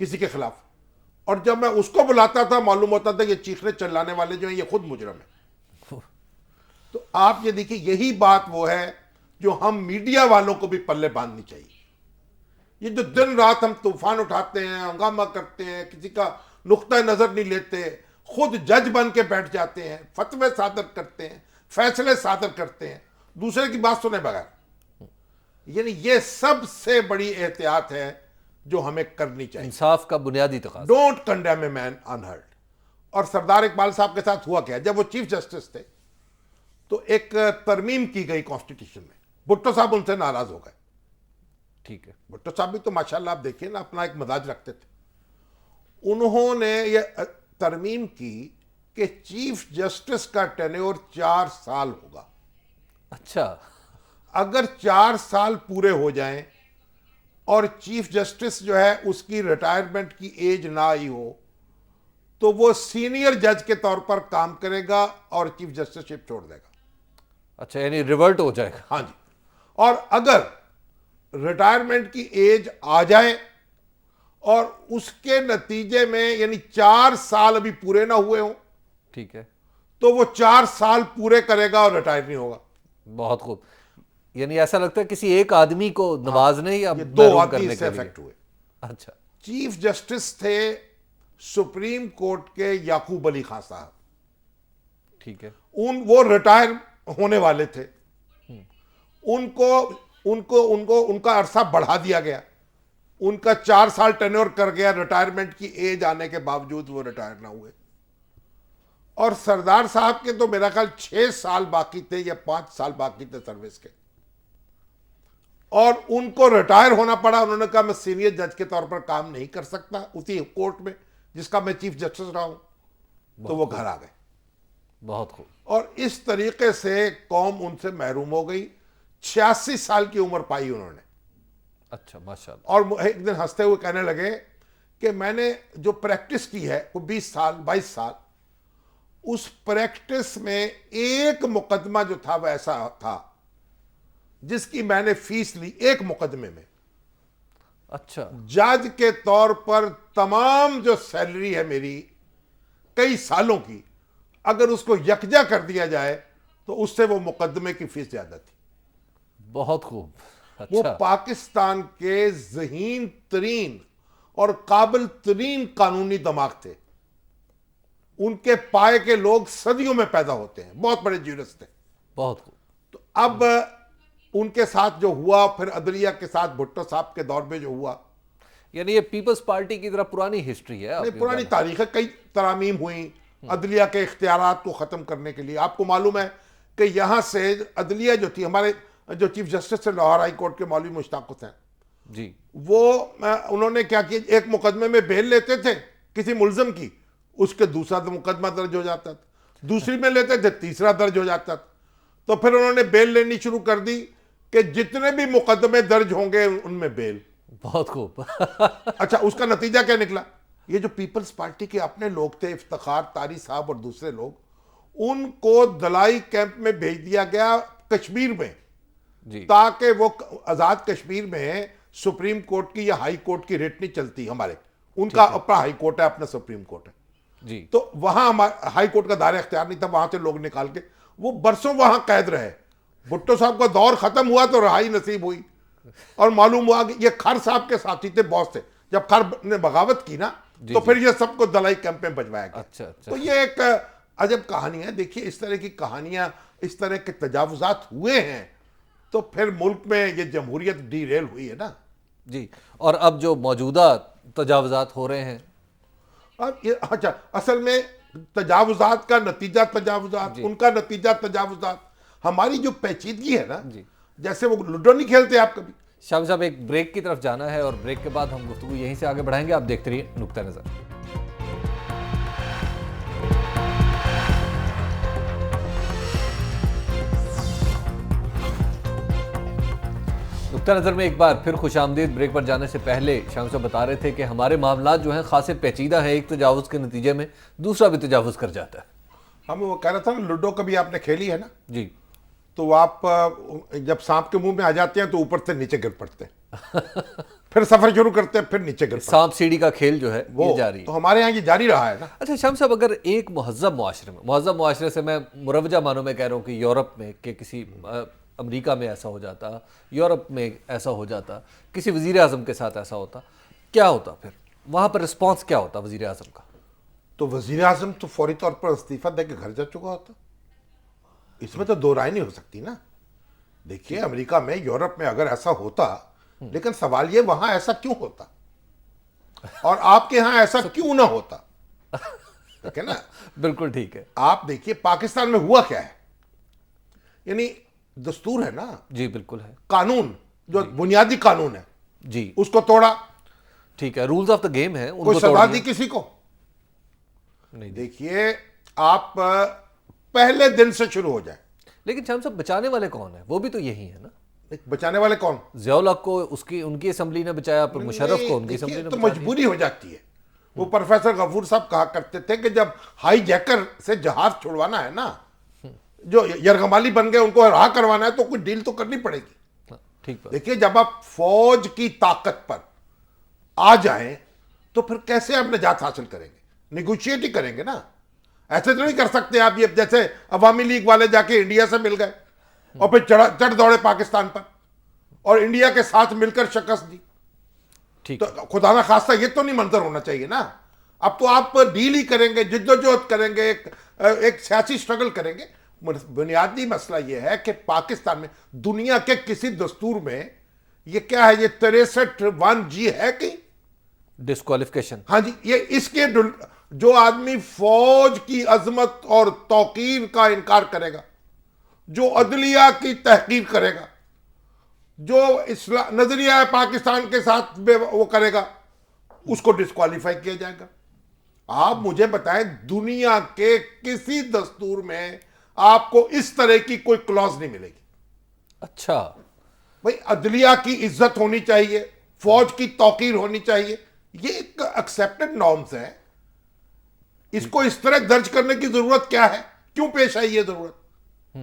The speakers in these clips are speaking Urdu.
کسی کے خلاف, اور جب میں اس کو بلاتا تھا معلوم ہوتا تھا یہ چیخنے چلانے والے جو ہیں یہ خود مجرم ہیں. تو آپ یہ دیکھیں, یہی بات وہ ہے جو ہم میڈیا والوں کو بھی پلے باندھنی چاہیے. یہ جو دن رات ہم طوفان اٹھاتے ہیں, ہنگامہ کرتے ہیں, کسی کا نقطہ نظر نہیں لیتے, خود جج بن کے بیٹھ جاتے ہیں, فتوے صادر کرتے ہیں, فیصلے صادر کرتے ہیں دوسرے کی بات سنے بغیر, یعنی یہ سب سے بڑی احتیاط ہے جو ہمیں کرنی چاہیے. انصاف کا بنیادی تقاضا. Don't condemn a man unheard. اور سردار اقبال صاحب کے ساتھ ہوا کیا, جب وہ چیف جسٹس تھے تو ایک ترمیم کی گئی کانسٹیٹیوشن میں, بھٹو صاحب ان سے ناراض ہو گئے. ٹھیک ہے, بھٹو صاحب بھی تو ماشاءاللہ آپ دیکھیں نا اپنا ایک مزاج رکھتے تھے. انہوں نے یہ ترمیم کی کہ چیف جسٹس کا ٹینیور 4 سال ہوگا. اچھا, اگر 4 سال پورے ہو جائیں اور چیف جسٹس جو ہے اس کی ریٹائرمنٹ کی ایج نہ آئی ہو تو وہ سینئر جج کے طور پر کام کرے گا اور چیف جسٹس شپ چھوڑ دے گا. اچھا, یعنی ریورٹ ہو جائے گا. ہاں جی. اور اگر ریٹائرمنٹ کی ایج آ جائے اور اس کے نتیجے میں یعنی 4 سال ابھی پورے نہ ہوئے ہوں, ٹھیک ہے, تو وہ 4 سال پورے کرے گا اور ریٹائر نہیں ہوگا. بہت خوب. یعنی ایسا لگتا ہے کسی ایک آدمی کو نوازنے یا 2 آدمی سے افیکٹ ہوئے. اچھا, چیف جسٹس تھے سپریم کورٹ کے یعقوب علی خان صاحب. ٹھیک ہے, وہ ریٹائر ہونے والے تھے. ان کا عرصہ بڑھا دیا گیا, ان کا 4 سال ٹینیور کر گیا, ریٹائرمنٹ کی ایج آنے کے باوجود وہ ریٹائر نہ ہوئے. اور سردار صاحب کے تو میرا خیال 6 سال باقی تھے یا 5 سال باقی تھے سروس کے, اور ان کو ریٹائر ہونا پڑا. انہوں نے کہا میں سینئر جج کے طور پر کام نہیں کر سکتا اسی کورٹ میں جس کا میں چیف جسٹس رہا ہوں, تو وہ گھر آ گئے. بہت خوب. اور اس طریقے سے قوم ان سے محروم ہو گئی. 86 سال کی عمر پائی انہوں نے. اچھا, ماشاءاللہ. اور ایک دن ہنستے ہوئے کہنے لگے کہ میں نے جو پریکٹس کی ہے وہ 20 سال 22 سال, اس پریکٹس میں ایک مقدمہ جو تھا وہ ایسا تھا جس کی میں نے فیس لی ایک مقدمے میں. اچھا, جج کے طور پر تمام جو سیلری ہے میری کئی سالوں کی, اگر اس کو یکجا کر دیا جائے تو اس سے وہ مقدمے کی فیس زیادہ تھی. بہت خوب. وہ اچھا, پاکستان کے ذہین ترین اور قابل ترین قانونی دماغ تھے. ان کے پائے کے لوگ صدیوں میں پیدا ہوتے ہیں, بہت بڑے جیورس تھے. بہت خوب. تو اب ان کے ساتھ جو ہوا, پھر عدلیہ کے ساتھ بھٹو صاحب کے دور میں جو ہوا, یعنی یہ پیپلز پارٹی کی طرح پرانی ہسٹری ہے. پرانی تاریخ ہے. کئی ترامیم ہوئیں عدلیہ کے اختیارات کو ختم کرنے کے لیے. آپ کو معلوم ہے کہ یہاں سے عدلیہ جو تھی, ہمارے جو چیف جسٹس تھے لاہور ہائی کورٹ کے مولوی مشتاق حسین جی, وہ انہوں نے کیا کیا, ایک مقدمے میں بیل لیتے تھے کسی ملزم کی, اس کے دوسرا مقدمہ درج ہو جاتا تھا, دوسری میں لیتے تھے تیسرا درج ہو جاتا تھا. تو پھر انہوں نے بیل لینی شروع کر دی کہ جتنے بھی مقدمے درج ہوں گے ان میں بیل. بہت خوب. اچھا, اس کا نتیجہ کیا نکلا؟ یہ جو پیپلز پارٹی کے اپنے لوگ تھے, افتخار طاری صاحب اور دوسرے لوگ, ان کو دلائی کیمپ میں بھیج دیا گیا کشمیر میں, تاکہ وہ آزاد کشمیر میں سپریم کورٹ کی یا ہائی کورٹ کی ریٹ نہیں چلتی. ہمارے ان کا اپنا ہائی کورٹ ہے, اپنا سپریم کورٹ ہے جی, تو وہاں ہائی کورٹ کا دائرہ اختیار نہیں تھا, وہاں سے لوگ نکال کے وہ برسوں وہاں قید رہے. بھٹو صاحب کا دور ختم ہوا تو رہائی نصیب ہوئی, اور معلوم ہوا کہ یہ کھر صاحب کے ساتھی تھے, باس تھے. جب کھر نے بغاوت کی نا تو پھر یہ سب کو دلائی کیمپ میں بھجوایا گیا. اچھا, تو یہ ایک عجب کہانی ہے. دیکھیے اس طرح کی کہانیاں, اس طرح کے تجاوزات ہوئے ہیں تو پھر ملک میں یہ جمہوریت ڈی ریل ہوئی ہے نا. جی, اور اب جو موجودہ تجاوزات ہو رہے ہیں, اب اچھا, اصل میں تجاوزات کا نتیجہ تجاوزات, ان کا نتیجہ تجاوزات. ہماری جو پیچیدگی ہے نا, جیسے وہ لوڈو نہیں کھیلتے آپ کبھی. شاہ صاحب ایک بریک کی طرف جانا ہے, اور بریک کے بعد ہم گفتگو یہیں سے آگے بڑھائیں گے. آپ دیکھتے رہیے نقطہ نظر. نقطہ نظر میں ایک بار پھر خوش آمدید. بریک پر جانے سے پہلے شاہ صاحب بتا رہے تھے کہ ہمارے معاملات جو ہیں خاصے پیچیدہ ہیں, ایک تجاوز کے نتیجے میں دوسرا بھی تجاوز کر جاتا ہے. ہم وہ کہہ رہا تھا نا, لوڈو کبھی آپ نے کھیلی ہے نا جی, تو آپ جب سانپ کے منہ میں آ جاتے ہیں تو اوپر سے نیچے گر پڑتے ہیں. پھر سفر شروع کرتے ہیں، پھر نیچے گر سانپ سیڑھی کا کھیل جو ہے یہ جاری ہے. تو ہمارے ہاں یہ جاری رہا ہے نا. اچھا شام صاحب، اگر ایک مہذب معاشرے سے میں مروجہ معنوں میں کہہ رہا ہوں کہ یورپ میں کہ کسی امریکہ میں ایسا ہو جاتا، یورپ میں ایسا ہو جاتا، کسی وزیر اعظم کے ساتھ ایسا ہوتا، کیا ہوتا پھر وہاں پر رسپانس کیا ہوتا وزیر اعظم کا؟ تو وزیر اعظم تو فوری طور پر استعفیٰ دے کے گھر جا چکا ہوتا. اس میں تو دو رائے نہیں ہو سکتی نا. دیکھیے امریکہ میں، یورپ میں اگر ایسا ہوتا، لیکن سوال یہ وہاں ایسا کیوں ہوتا اور آپ کے ہاں ایسا کیوں نہ ہوتا؟ ٹھیک ہے نا. بالکل ٹھیک ہے. آپ دیکھیے پاکستان میں ہوا کیا ہے. یعنی دستور ہے نا. جی بالکل ہے. قانون جو بنیادی قانون ہے جی اس کو توڑا. ٹھیک ہے، رولز آف دا گیم ہے، کوئی سزا دی کسی کو نہیں. دیکھیے آپ پہلے دن سے شروع ہو جائے. لیکن شام صاحب بچانے والے کون ہیں؟ وہ بھی تو یہی ہے نا. بچانے والے کون؟ ضیاء الحق کو ان کی اسمبلی نے بچایا، پھر مشرف کو ان کی اسمبلی نے تو بچایا. مجبوری ہو جاتی ہے. وہ پروفیسر غفور صاحب کہا کرتے تھے کہ جب ہائی جیکر سے جہاز چھڑوانا ہے نا، جو یرغمالی بن گئے ان کو رہا کروانا ہے، تو کوئی ڈیل تو کرنی پڑے گی. ٹھیک ہے. دیکھیے جب آپ فوج کی طاقت پر آ جائیں تو پھر کیسے آپ نجات حاصل کریں گے؟ نیگوشیٹ ہی کریں گے نا. ایسے تو نہیں کر سکتے آپ یہ جیسے عوامی لیگ والے جا کے انڈیا سے مل گئے اور پھر چڑھ دوڑے پاکستان پر اور انڈیا کے ساتھ مل کر شکست دی. تو خدا نہ خواستہ یہ تو نہیں منظر ہونا چاہیے نا. اب تو آپ ڈیل ہی کریں گے، جدوجہد کریں گے، ایک سیاسی سٹرگل کریں گے. بنیادی مسئلہ یہ ہے کہ پاکستان میں، دنیا کے کسی دستور میں یہ کیا ہے، یہ 63(1)G ہے کہ ڈسکوالیفیکیشن. ہاں جی. یہ اس کے جو آدمی فوج کی عظمت اور توقیر کا انکار کرے گا، جو عدلیہ کی تحقیر کرے گا، جو نظریہ پاکستان کے ساتھ وہ کرے گا، اس کو ڈسکوالیفائی کیا جائے گا. آپ مجھے بتائیں دنیا کے کسی دستور میں آپ کو اس طرح کی کوئی کلوز نہیں ملے گی. اچھا بھئی عدلیہ کی عزت ہونی چاہیے، فوج کی توقیر ہونی چاہیے، یہ ایک ایکسیپٹڈ نارمز ہے. اس کو اس طرح درج کرنے کی ضرورت کیا ہے؟ کیوں پیش آئی یہ ضرورت؟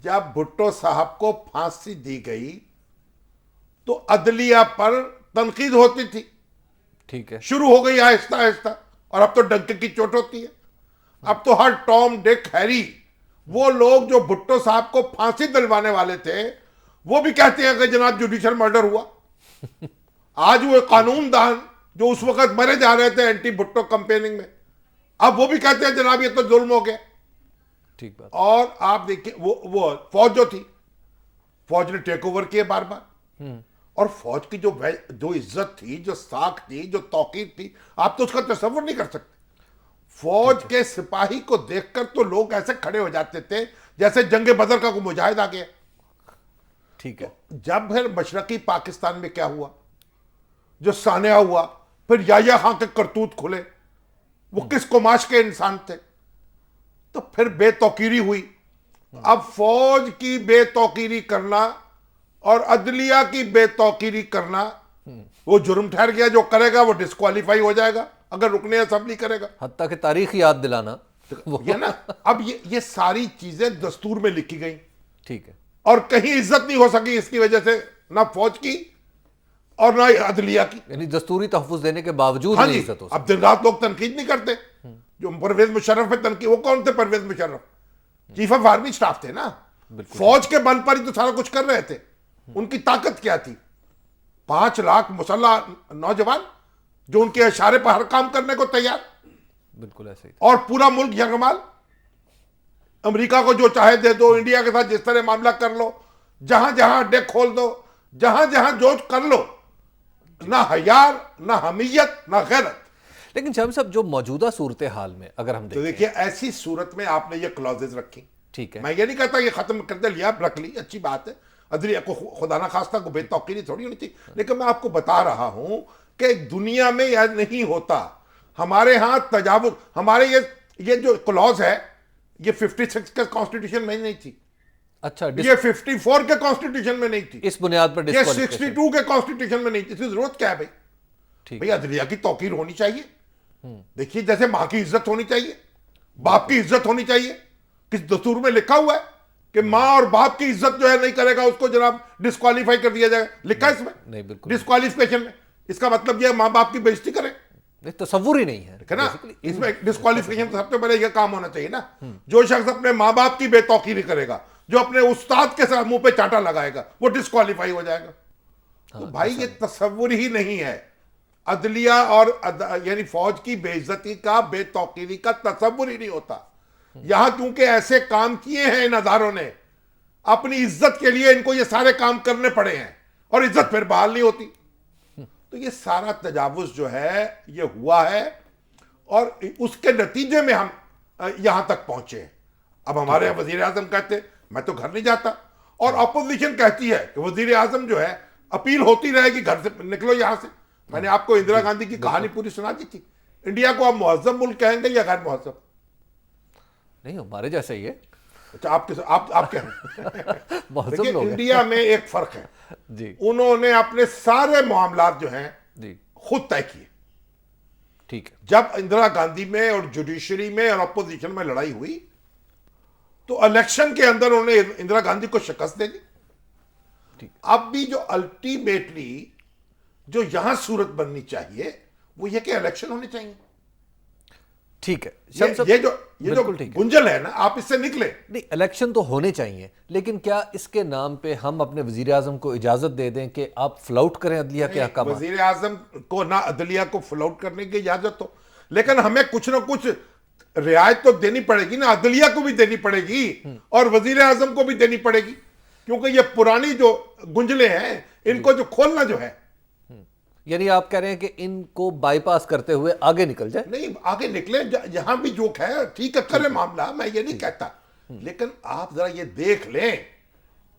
جب بھٹو صاحب کو پھانسی دی گئی تو عدلیہ پر تنقید ہوتی تھی. ٹھیک ہے. شروع ہو گئی آہستہ آہستہ، اور اب تو ڈنکے کی چوٹ ہوتی ہے. اب تو ہر ٹام ڈک ہیری، وہ لوگ جو بھٹو صاحب کو پھانسی دلوانے والے تھے، وہ بھی کہتے ہیں کہ جناب جوڈیشل مرڈر ہوا. آج وہ قانون دان جو اس وقت مرے جا رہے تھے اینٹی بھٹو کمپیننگ میں، اب وہ بھی کہتے ہیں جناب یہ تو ظلم ہو گیا. ٹھیک بات. اور آپ دیکھیں وہ فوج جو تھی، فوج نے ٹیک اوور کیے بار بار. اور فوج کی جو عزت تھی، جو ساکھ تھی، جو توقیر تھی، آپ تو اس کا تصور نہیں کر سکتے. فوج کے سپاہی کو دیکھ کر تو لوگ ایسے کھڑے ہو جاتے تھے جیسے جنگ بدر کا کوئی مجاہد آ گیا. ٹھیک ہے. جب پھر مشرقی پاکستان میں کیا ہوا، جو سانحہ ہوا، پھر یحییٰ خان کے کرتوت کھلے، وہ کس قماش کے انسان تھے، تو پھر بے توقیری ہوئی. اب فوج کی بے توقیری کرنا اور عدلیہ کی بے توقیری کرنا وہ جرم ٹھہر گیا. جو کرے گا وہ ڈسکوالیفائی ہو جائے گا اگر رکن اسمبلی کرے گا. حتیٰ کہ تاریخ یاد دلانا یہ نا. اب یہ ساری چیزیں دستور میں لکھی گئیں. ٹھیک ہے. اور کہیں عزت نہیں ہو سکی اس کی وجہ سے، نہ فوج کی اور نہ عدلیہ کی. یعنی دستوری تحفظ دینے کے باوجود ہاں نہیں جی. عزت ہو اب دن رات لوگ تنقید نہیں کرتے. جو پرویز مشرف پہ تنقید، وہ کون تھے Pervez Musharraf? Chief of army staff تھے نا. فوج کے بل پر ہی تو سارا کچھ کر رہے تھے. ان کی طاقت کیا تھی؟ 5 لاکھ مسلح نوجوان جو ان کے اشارے پر ہر کام کرنے کو تیار. بالکل ایسے ہی. اور پورا ملک یرغمال. امریکہ کو جو چاہے دے دو، انڈیا کے ساتھ جس طرح معاملہ کر لو، جہاں جہاں اڈے کھول دو، جہاں جہاں جو کر لو. نہ حیار، نہ حمیت، نہ غیرت. لیکن شامی صاحب جو موجودہ صورتحال میں اگر ہم تو دیکھیے ایسی صورت میں آپ نے یہ کلوزز رکھی. ٹھیک ہے. میں یہ نہیں کہتا یہ ختم کر دے، لیا رکھ لی، اچھی بات ہے. عدلیہ کو خدا نہ خواستہ کو بے توقیری تھوڑی ہونی چاہیے. لیکن میں آپ کو بتا رہا ہوں کہ دنیا میں یہ نہیں ہوتا. ہمارے ہاں تجاوز، ہمارے یہ جو کلوز ہے یہ 56 کے کانسٹیٹیوشن میں نہیں تھی. اچھا. یہ 54 کے کانسٹیٹیوشن میں نہیں تھی. اس بنیاد پر یہ 62 کے کانسٹیٹیوشن میں نہیں تھی. اس کی ضرورت کیا ہے بھائی؟ ٹھیک. بھائی عدلیہ کی توقیر ہونی چاہیے. دیکھیے جیسے ماں کی عزت ہونی چاہیے، باپ کی عزت ہونی چاہیے. کس دستور میں لکھا ہوا ہے؟ کہ ماں اور باپ کی عزت جو ہے نہیں کرے گا اس کو جناب ڈسکوالیفائی کر دیا جائے گا، لکھا ہے اس میں نہیں بالکل ڈسکوالیفیکیشن میں. اس کا مطلب یہ ماں باپ کی بےزتی کرے تصور ہی نہیں ہے نا. اس میں ڈسکوالیفیکیشن سب سے پہلے یہ کام ہونا چاہیے نا. جو شخص اپنے ماں باپ کی بے توقیری کرے گا، جو اپنے استاد کے ساتھ منہ پہ چانٹا لگائے گا، وہ ڈسکوالیفائی ہو جائے گا. تو بھائی یہ تصور ہی نہیں ہے. عدلیہ اور یعنی فوج کی بے عزتی کا، بے توقیری کا تصور ہی نہیں ہوتا. یہاں کیونکہ ایسے کام کیے ہیں ان اداروں نے، اپنی عزت کے لیے ان کو یہ سارے کام کرنے پڑے ہیں، اور عزت پھر بحال نہیں ہوتی. تو یہ سارا تجاوز جو ہے یہ ہوا ہے، اور اس کے نتیجے میں ہم یہاں تک پہنچے ہیں. اب ہمارے وزیر اعظم کہتے میں تو گھر نہیں جاتا، اور اپوزیشن کہتی ہے کہ وزیر اعظم جو ہے اپیل ہوتی رہے گی گھر سے نکلو یہاں سے. میں نے آپ کو اندرا گاندھی کی کہانی پوری سنا دی تھی. انڈیا کو آپ مہذب ملک کہیں گے یا غیر مہذب؟ نہیں، ہمارے جیسا ہی ہے. اچھا آپ کہیں دیکھیں انڈیا میں ایک فرق ہے جی، انہوں نے اپنے سارے معاملات جو ہیں جی خود طے کیے. ٹھیک ہے. جب اندرا گاندھی میں اور جوڈیشری میں اور اپوزیشن میں لڑائی ہوئی تو الیکشن کے اندر انہوں نے اندرا گاندھی کو شکست دے دی. اب بھی جو الٹیمیٹلی جو یہاں صورت بننی چاہیے وہ یہ کہ الیکشن ہونے چاہیے. ٹھیک ہے. یہ جو گنجل ہے نا، آپ اس سے نکلے. نہیں، الیکشن تو ہونے چاہیے، لیکن کیا اس کے نام پہ ہم اپنے وزیر اعظم کو اجازت دے دیں کہ آپ فلاؤٹ کریں عدلیہ کے احکامات؟ وزیر اعظم کو نہ عدلیہ کو فلاؤٹ کرنے کی اجازت ہو، لیکن ہمیں کچھ نہ کچھ رعایت تو دینی پڑے گی نا. عدلیہ کو بھی دینی پڑے گی اور وزیر اعظم کو بھی دینی پڑے گی، کیونکہ یہ پرانی جو گنجلیں ہیں ان کو جو کھولنا جو ہے. یعنی آپ کہہ رہے ہیں کہ ان کو بائی پاس کرتے ہوئے آگے نکل جائے؟ نہیں، آگے نکلے. یہاں بھی جو ہے ٹھیک ہے کرے معاملہ، میں یہ نہیں کہتا، لیکن آپ ذرا یہ دیکھ لیں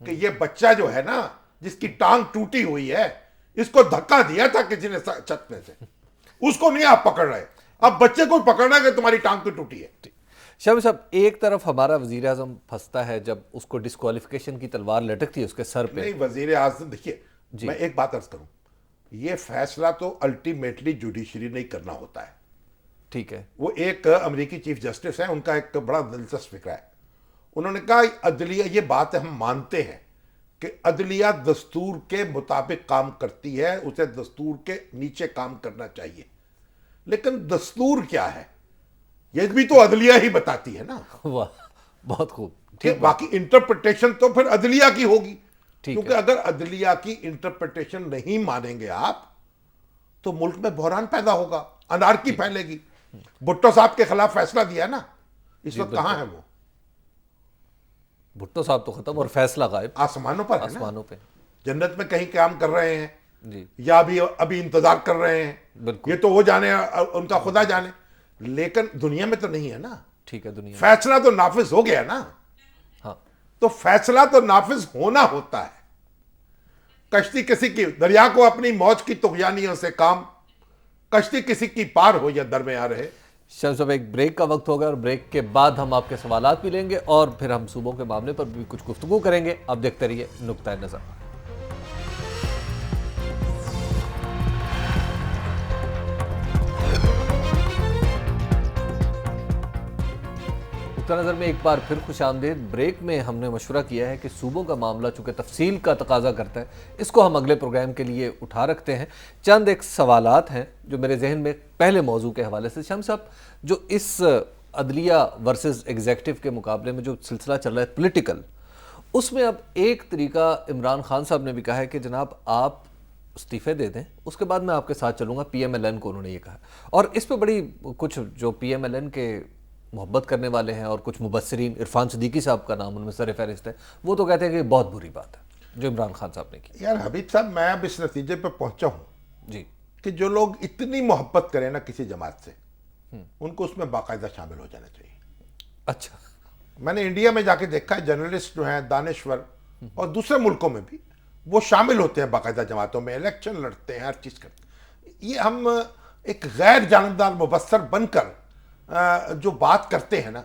کہ یہ بچہ جو ہے نا جس کی ٹانگ ٹوٹی ہوئی ہے، اس کو دھکا دیا تھا کسی نے چھت میں سے، اس کو نہیں آپ پکڑ رہے. اب بچے کو پکڑنا کہ تمہاری ٹانگ تو ٹوٹی ہے. شامی صاحب، ایک طرف ہمارا وزیر اعظم پھنستا ہے جب اس کو ڈسکوالیفیکیشن کی تلوار لٹکتی ہے اس کے سر پہ. نہیں، وزیر اعظم دیکھیے میں ایک بات عرض کروں، یہ فیصلہ تو الٹیمیٹلی جوڈیشری نہیں کرنا ہوتا ہے. ٹھیک ہے. وہ ایک امریکی چیف جسٹس ہیں، ان کا ایک بڑا دلچسپ فکر ہے. انہوں نے کہا عدلیہ، یہ بات ہم مانتے ہیں کہ عدلیہ دستور کے مطابق کام کرتی ہے، اسے دستور کے نیچے کام کرنا چاہیے، لیکن دستور کیا ہے یہ بھی تو عدلیہ ہی بتاتی ہے نا. واہ، بہت خوب. کہ باقی انٹرپریٹیشن تو پھر عدلیہ کی ہوگی، کیونکہ اگر عدلیہ کی انٹرپریٹیشن نہیں مانیں گے آپ تو ملک میں بحران پیدا ہوگا، انارکی پھیلے گی. بھٹو صاحب کے خلاف فیصلہ دیا نا، اس وقت کہاں ہے وہ؟ بھٹو صاحب تو ختم اور فیصلہ غائب. آسمانوں پر ہے نا، آسمانوں پہ. جنت میں کہیں قیام کر رہے ہیں جی، یا ابھی انتظار کر رہے ہیں، بالکل. یہ تو وہ جانے، ان کا خدا جانے، لیکن دنیا میں تو نہیں ہے نا. ٹھیک ہے. دنیا فیصلہ تو نافذ ہو گیا نا. ہاں، تو فیصلہ تو نافذ ہونا ہوتا ہے. کشتی کسی کی، دریا کو اپنی موج کی طغیانیوں سے کام، کشتی کسی کی پار ہو یا درمیان رہے. شاہ صاحب، ایک بریک کا وقت ہوگا اور بریک کے بعد ہم آپ کے سوالات بھی لیں گے اور پھر ہم صوبوں کے معاملے پر بھی کچھ گفتگو کریں گے. آپ دیکھتے رہیے نقطہ نظر. نقطہ نظر میں ایک بار پھر خوش آمدید. بریک میں ہم نے مشورہ کیا ہے کہ صوبوں کا معاملہ چونکہ تفصیل کا تقاضا کرتا ہے، اس کو ہم اگلے پروگرام کے لیے اٹھا رکھتے ہیں. چند ایک سوالات ہیں جو میرے ذہن میں پہلے موضوع کے حوالے سے. شام صاحب، جو اس عدلیہ ورسز ایگزیکٹو کے مقابلے میں جو سلسلہ چل رہا ہے پولیٹیکل، اس میں اب ایک طریقہ عمران خان صاحب نے بھی کہا ہے کہ جناب آپ استعفے دے دیں، اس کے بعد میں آپ کے ساتھ چلوں گا. پی ایم ایل این کو انہوں نے یہ کہا، اور اس پہ بڑی کچھ جو پی ایم ایل این کے محبت کرنے والے ہیں اور کچھ مبصرین، عرفان صدیقی صاحب کا نام ان میں سر فہرست ہے، وہ تو کہتے ہیں کہ یہ بہت بری بات ہے جو عمران خان صاحب نے کی. یار حبیب صاحب، میں اب اس نتیجے پہ پہنچا ہوں جی کہ جو لوگ اتنی محبت کریں نا کسی جماعت سے، ان کو اس میں باقاعدہ شامل ہو جانا چاہیے. اچھا. میں نے انڈیا میں جا کے دیکھا ہے، جرنلسٹ جو ہیں دانشور اور دوسرے ملکوں میں بھی وہ شامل ہوتے ہیں باقاعدہ جماعتوں میں، الیکشن لڑتے ہیں، ہر چیز کرتے ہیں. یہ ہم ایک غیر جانبدار مبصر بن کر جو بات کرتے ہیں نا،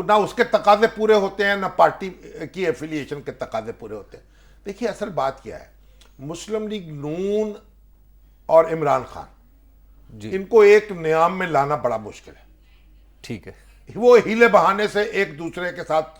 نہ اس کے تقاضے پورے ہوتے ہیں، نہ پارٹی کی ایفیلیشن کے تقاضے پورے ہوتے ہیں. دیکھیے اصل بات کیا ہے، مسلم لیگ نون اور عمران خان، ان کو ایک نیام میں لانا بڑا مشکل ہے. ٹھیک ہے. وہ ہیلے بہانے سے ایک دوسرے کے ساتھ